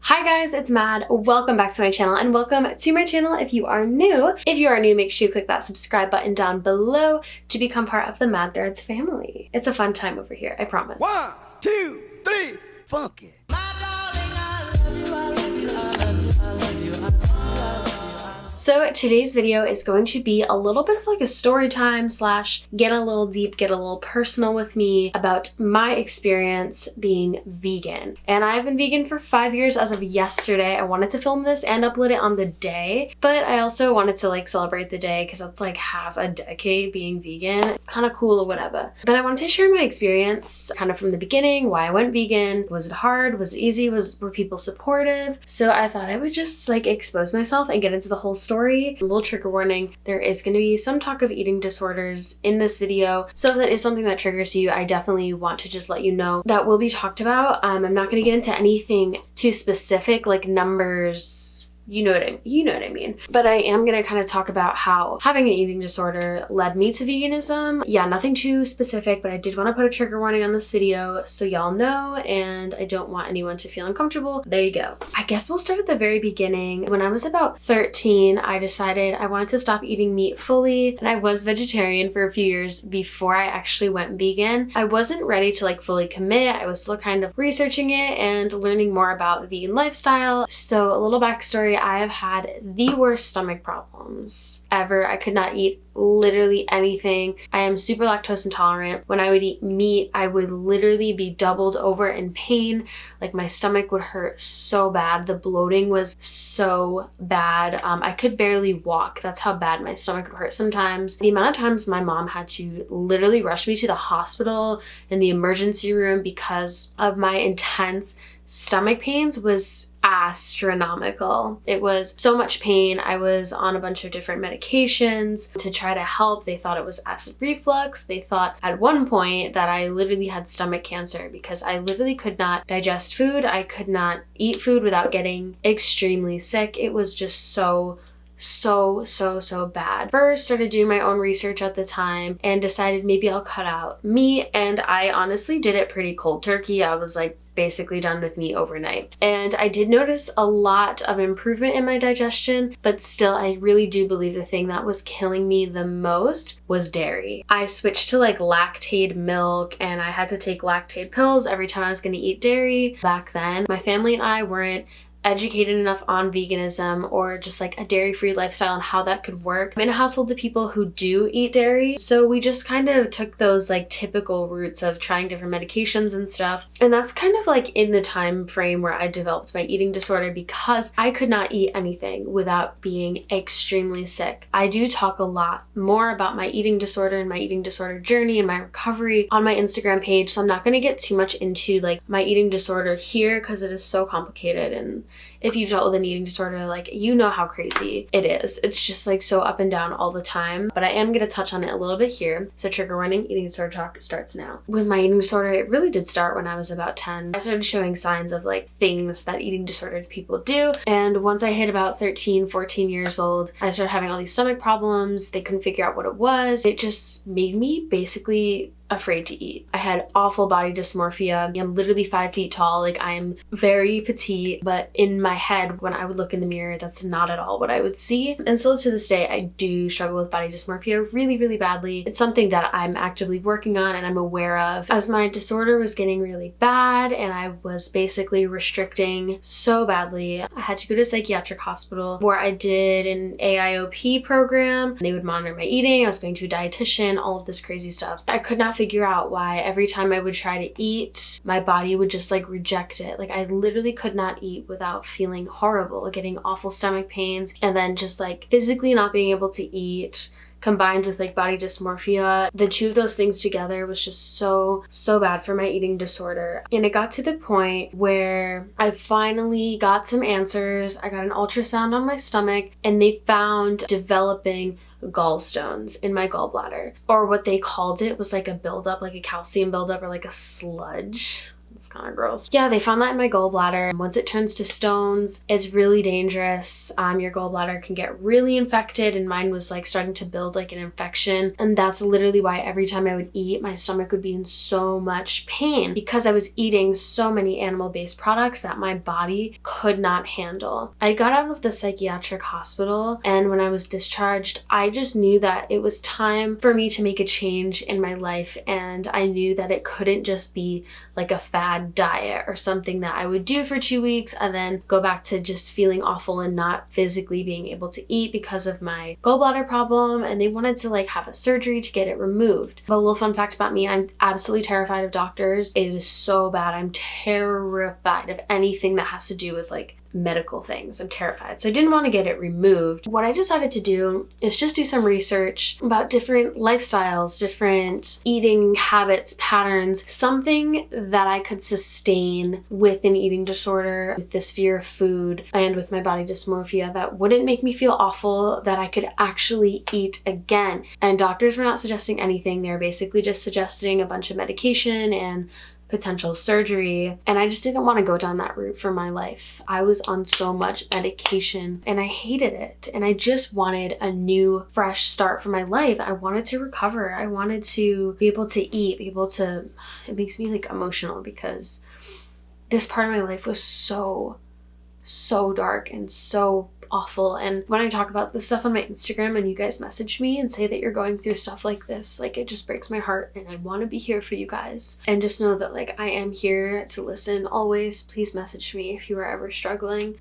Hi guys, it's Mad. Welcome back to my channel and welcome to my channel if you are new. If you are new, make sure you click that subscribe button down below to become part of the Mad Threads family. It's a fun time over here, I promise. 1, 2, 3, funk it. So today's video is going to be a little bit of like a story time slash get a little deep, get a little personal with me about my experience being vegan. And I've been vegan for 5 years as of yesterday. I wanted to film this and upload it on the day, but I also wanted to like celebrate the day because that's like half a decade being vegan. It's kind of cool or whatever. But I wanted to share my experience kind of from the beginning, why I went vegan. Was it hard? Was it easy? Were people supportive? So I thought I would just like expose myself and get into the whole story. A little trigger warning, there is going to be some talk of eating disorders in this video. So if that is something that triggers you, I definitely want to just let you know that will be talked about. I'm not going to get into anything too specific like numbers. You know what I mean. But I am going to kind of talk about how having an eating disorder led me to veganism. Yeah, nothing too specific, but I did want to put a trigger warning on this video so y'all know, and I don't want anyone to feel uncomfortable. There you go. I guess we'll start at the very beginning. When I was about 13, I decided I wanted to stop eating meat fully, and I was vegetarian for a few years before I actually went vegan. I wasn't ready to like fully commit. I was still kind of researching it and learning more about the vegan lifestyle. So a little backstory, I have had the worst stomach problems ever. I could not eat literally anything. I am super lactose intolerant. When I would eat meat, I would literally be doubled over in pain. Like my stomach would hurt so bad. The bloating was so bad. I could barely walk. That's how bad my stomach would hurt sometimes. The amount of times my mom had to literally rush me to the hospital in the emergency room because of my intense stomach pains was astronomical. It was so much pain. I was on a bunch of different medications to try to help. They thought it was acid reflux. They thought at one point that I literally had stomach cancer because I literally could not digest food. I could not eat food without getting extremely sick. It was just so bad. First started doing my own research at the time and decided maybe I'll cut out meat, and I honestly did it pretty cold turkey. I was like basically done with meat overnight. And I did notice a lot of improvement in my digestion, but still I really do believe the thing that was killing me the most was dairy. I switched to like lactate milk, and I had to take lactate pills every time I was going to eat dairy. Back then, my family and I weren't educated enough on veganism or just like a dairy-free lifestyle and how that could work. I'm in a household of people who do eat dairy, so we just kind of took those like typical routes of trying different medications and stuff. And that's kind of like in the time frame where I developed my eating disorder because I could not eat anything without being extremely sick. I do talk a lot more about my eating disorder and my eating disorder journey and my recovery on my Instagram page, so I'm not going to get too much into like my eating disorder here because it is so complicated, and if you've dealt with an eating disorder, like you know how crazy it is. It's just like so up and down all the time, but I am going to touch on it a little bit here. So trigger warning, eating disorder talk starts now. With my eating disorder, it really did start when I was about 10. I started showing signs of like things that eating disordered people do. And once I hit about 13, 14 years old, I started having all these stomach problems. They couldn't figure out what it was. It just made me basically afraid to eat. I had awful body dysmorphia. I'm literally 5 feet tall. Like I am very petite, but in my head, when I would look in the mirror, that's not at all what I would see. And still to this day, I do struggle with body dysmorphia really, really badly. It's something that I'm actively working on and I'm aware of. As my disorder was getting really bad and I was basically restricting so badly, I had to go to a psychiatric hospital where I did an AIOP program. They would monitor my eating. I was going to a dietitian, all of this crazy stuff. I could not figure out why every time I would try to eat, my body would just like reject it. Like I literally could not eat without feeling horrible, getting awful stomach pains, and then just like physically not being able to eat combined with like body dysmorphia. The two of those things together was just so bad for my eating disorder. And it got to the point where I finally got some answers. I got an ultrasound on my stomach and they found developing gallstones in my gallbladder, or what they called it was like a buildup, like a calcium buildup or like a sludge. That's kind of gross. Yeah, they found that in my gallbladder. Once it turns to stones, it's really dangerous. Your gallbladder can get really infected, and mine was like starting to build like an infection. And that's literally why every time I would eat, my stomach would be in so much pain because I was eating so many animal-based products that my body could not handle. I got out of the psychiatric hospital, and when I was discharged, I just knew that it was time for me to make a change in my life, and I knew that it couldn't just be like a fad diet or something that I would do for 2 weeks and then go back to just feeling awful and not physically being able to eat because of my gallbladder problem. And they wanted to like have a surgery to get it removed. But a little fun fact about me, I'm absolutely terrified of doctors. It is so bad. I'm terrified of anything that has to do with like medical things. I'm terrified. So I didn't want to get it removed. What I decided to do is just do some research about different lifestyles, different eating habits, patterns, something that I could sustain with an eating disorder, with this fear of food, and with my body dysmorphia that wouldn't make me feel awful, that I could actually eat again. And doctors were not suggesting anything. They were basically just suggesting a bunch of medication and potential surgery, and I just didn't want to go down that route for my life. I was on so much medication and I hated it, and I just wanted a new fresh start for my life. I wanted to recover. I wanted to be able to eat, be able to, it makes me like emotional because this part of my life was so dark and so awful. And when I talk about this stuff on my Instagram and you guys message me and say that you're going through stuff like this, like it just breaks my heart, and I want to be here for you guys. And just know that like I am here to listen always. Please message me if you are ever struggling.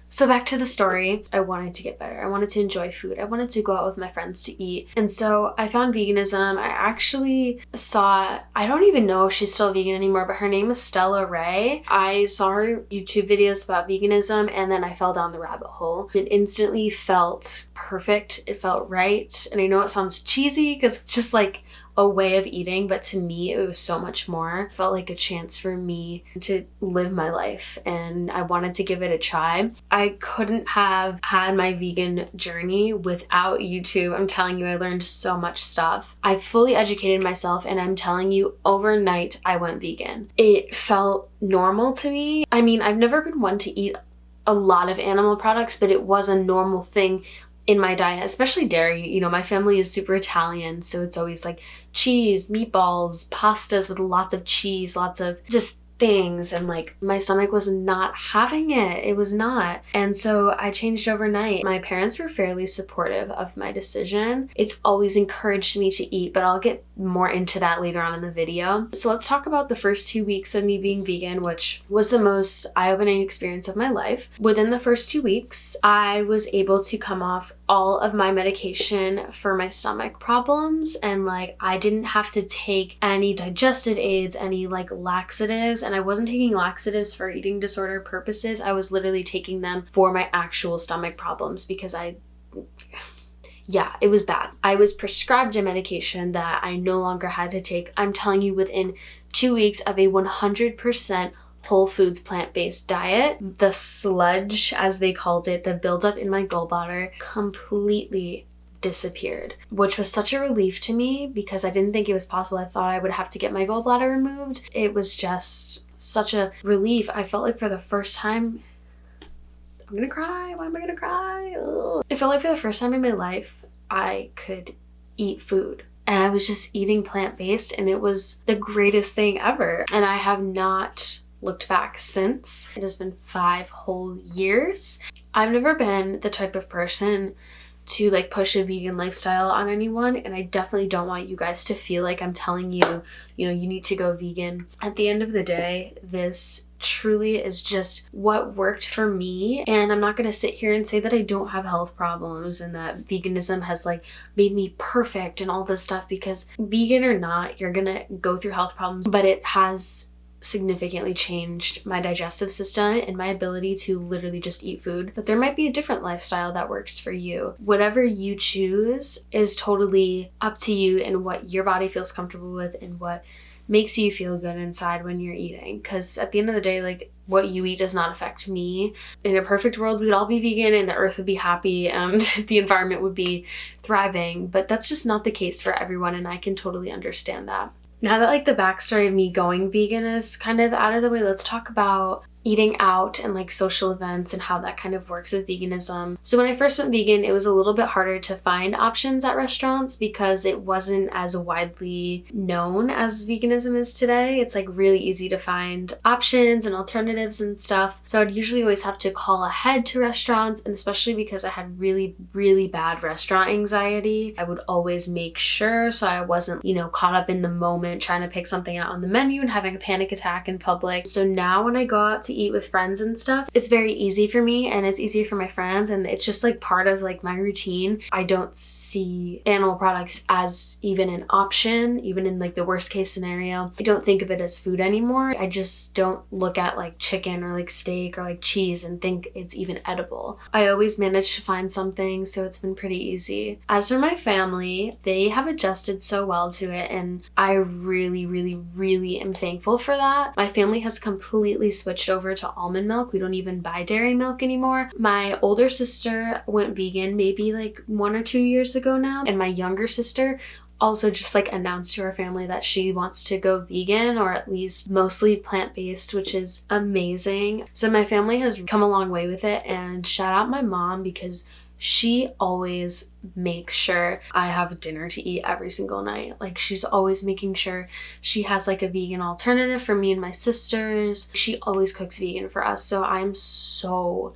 So back to the story. I wanted to get better. I wanted to enjoy food. I wanted to go out with my friends to eat. And so I found veganism. I actually saw, I don't even know if she's still vegan anymore, but her name is Stella Ray. I saw her YouTube videos about veganism, and then I fell down the rabbit hole. It instantly felt perfect. It felt right. And I know it sounds cheesy because it's just like a way of eating, but to me it was so much more. It felt like a chance for me to live my life, and I wanted to give it a try. I couldn't have had my vegan journey without YouTube. I'm telling you, I learned so much stuff. I fully educated myself, and I'm telling you, overnight I went vegan. It felt normal to me. I mean, I've never been one to eat a lot of animal products, but it was a normal thing in my diet, especially dairy. You know, my family is super Italian, so it's always like cheese, meatballs, pastas with lots of cheese, lots of just things, and like my stomach was not having it. It was not. And so I changed overnight. My parents were fairly supportive of my decision. It's always encouraged me to eat, but I'll get more into that later on in the video. So let's talk about the first 2 weeks of me being vegan, which was the most eye-opening experience of my life. Within the first 2 weeks, I was able to come off all of my medication for my stomach problems, and like I didn't have to take any digestive aids, any like laxatives. And I wasn't taking laxatives for eating disorder purposes. I was literally taking them for my actual stomach problems because it was bad. I was prescribed a medication that I no longer had to take. I'm telling you, within 2 weeks of a 100% whole foods plant-based diet, the sludge, as they called it, the buildup in my gallbladder completely disappeared, which was such a relief to me because I didn't think it was possible. I thought I would have to get my gallbladder removed. It was just such a relief. I felt like for the first time, I'm gonna cry. Why am I gonna cry? Ugh. I felt like for the first time in my life, I could eat food. And I was just eating plant-based, and it was the greatest thing ever. And I have not looked back since. It has been 5 whole years. I've never been the type of person to like push a vegan lifestyle on anyone, and I definitely don't want you guys to feel like I'm telling you, you need to go vegan. At the end of the day, this truly is just what worked for me, and I'm not going to sit here and say that I don't have health problems and that veganism has like made me perfect and all this stuff, because vegan or not, you're gonna go through health problems, but it has significantly changed my digestive system and my ability to literally just eat food. But there might be a different lifestyle that works for you. Whatever you choose is totally up to you and what your body feels comfortable with and what makes you feel good inside when you're eating. Because at the end of the day, like, what you eat does not affect me. In a perfect world, we'd all be vegan and the earth would be happy and the environment would be thriving, but that's just not the case for everyone, and I can totally understand that. Now that like the backstory of me going vegan is kind of out of the way, let's talk about eating out and like social events and how that kind of works with veganism. So when I first went vegan, it was a little bit harder to find options at restaurants because it wasn't as widely known as veganism is today. It's like really easy to find options and alternatives and stuff. So I'd usually always have to call ahead to restaurants, and especially because I had really, really bad restaurant anxiety, I would always make sure so I wasn't, caught up in the moment trying to pick something out on the menu and having a panic attack in public. So now when I go out to eat with friends and stuff, it's very easy for me and it's easier for my friends, and it's just like part of like my routine. I don't see animal products as even an option, even in like the worst case scenario. I don't think of it as food anymore. I just don't look at like chicken or like steak or like cheese and think it's even edible. I always manage to find something, so it's been pretty easy. As for my family, they have adjusted so well to it, and I really, really, really am thankful for that. My family has completely switched over to almond milk. We don't even buy dairy milk anymore. My older sister went vegan maybe like 1 or 2 years ago now, and my younger sister also just like announced to her family that she wants to go vegan, or at least mostly plant-based, which is amazing. So my family has come a long way with it, and shout out my mom because she always makes sure I have dinner to eat every single night. Like she's always making sure she has like a vegan alternative for me and my sisters. She always cooks vegan for us. So I'm so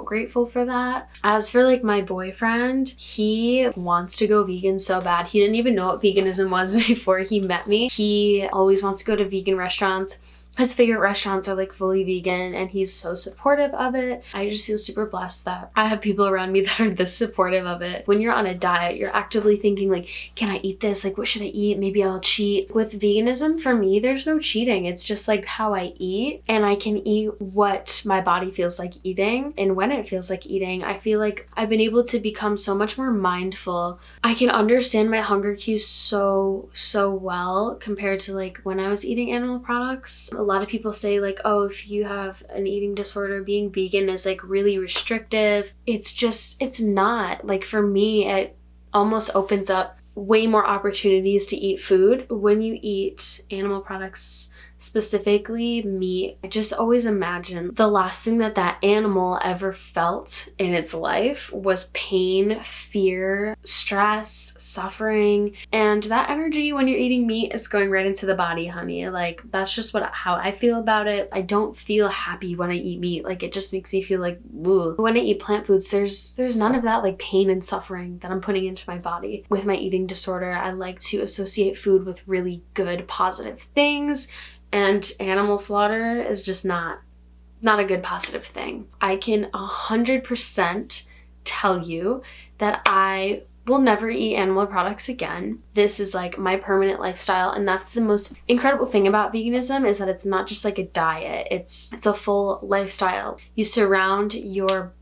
grateful for that. As for like my boyfriend, he wants to go vegan so bad. He didn't even know what veganism was before he met me. He always wants to go to vegan restaurants. His favorite restaurants are like fully vegan, and he's so supportive of it. I just feel super blessed that I have people around me that are this supportive of it. When you're on a diet, you're actively thinking like, can I eat this? Like, what should I eat? Maybe I'll cheat. With veganism, for me, there's no cheating. It's just like how I eat, and I can eat what my body feels like eating. And when it feels like eating, I feel like I've been able to become so much more mindful. I can understand my hunger cues so well compared to like when I was eating animal products. A lot of people say like, oh, if you have an eating disorder, being vegan is like really restrictive. It's not. Like for me, it almost opens up way more opportunities to eat food. When you eat animal products, specifically meat, I just always imagine the last thing that animal ever felt in its life was pain, fear, stress, suffering, and that energy when you're eating meat is going right into the body, honey. Like that's just how I feel about it. I don't feel happy when I eat meat. Like it just makes me feel like woo. When I eat plant foods, there's none of that like pain and suffering that I'm putting into my body. With my eating disorder, I like to associate food with really good positive things. And animal slaughter is just not a good positive thing. I can 100% tell you that I will never eat animal products again. This is like my permanent lifestyle, and that's the most incredible thing about veganism is that it's not just like a diet. It's a full lifestyle. You surround your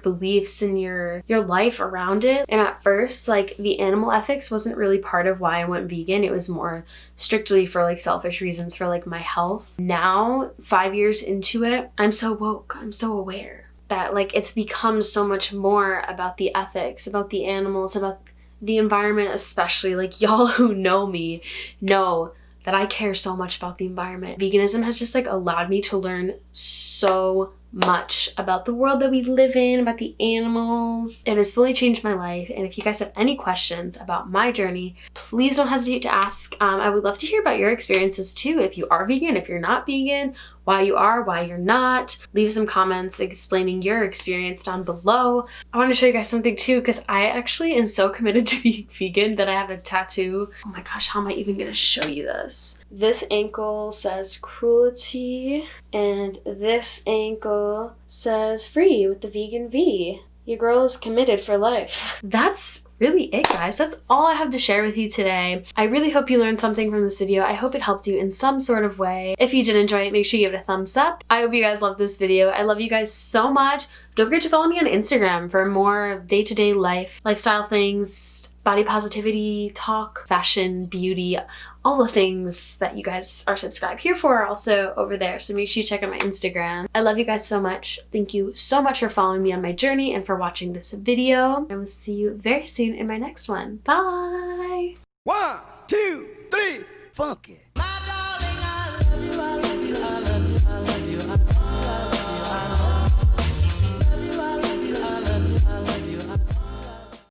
beliefs and your life around it. And at first, like the animal ethics wasn't really part of why I went vegan. It was more strictly for like selfish reasons for like my health. Now, 5 years into it, I'm so woke. I'm so aware that like it's become so much more about the ethics, about the animals, about the environment, especially like y'all who know me know that I care so much about the environment. Veganism has just like allowed me to learn so much about the world that we live in, about the animals. It has fully changed my life, and if you guys have any questions about my journey, please don't hesitate to ask. I would love to hear about your experiences too. If you are vegan, if you're not vegan, why you are, why you're not. Leave some comments explaining your experience down below. I want to show you guys something too, because I actually am so committed to being vegan that I have a tattoo. Oh my gosh, how am I even gonna show you this? This ankle says cruelty, and this ankle says free with the vegan V. Your girl is committed for life. That's really it, guys. That's all I have to share with you today. I really hope you learned something from this video. I hope it helped you in some sort of way. If you did enjoy it, make sure you give it a thumbs up. I hope you guys loved this video. I love you guys so much. Don't forget to follow me on Instagram for more day-to-day lifestyle things, body positivity talk, fashion, beauty, all the things that you guys are subscribed here for are also over there. So make sure you check out my Instagram. I love you guys so much. Thank you so much for following me on my journey and for watching this video. I will see you very soon in my next one. Bye! 1, 2, 3, funk. funky.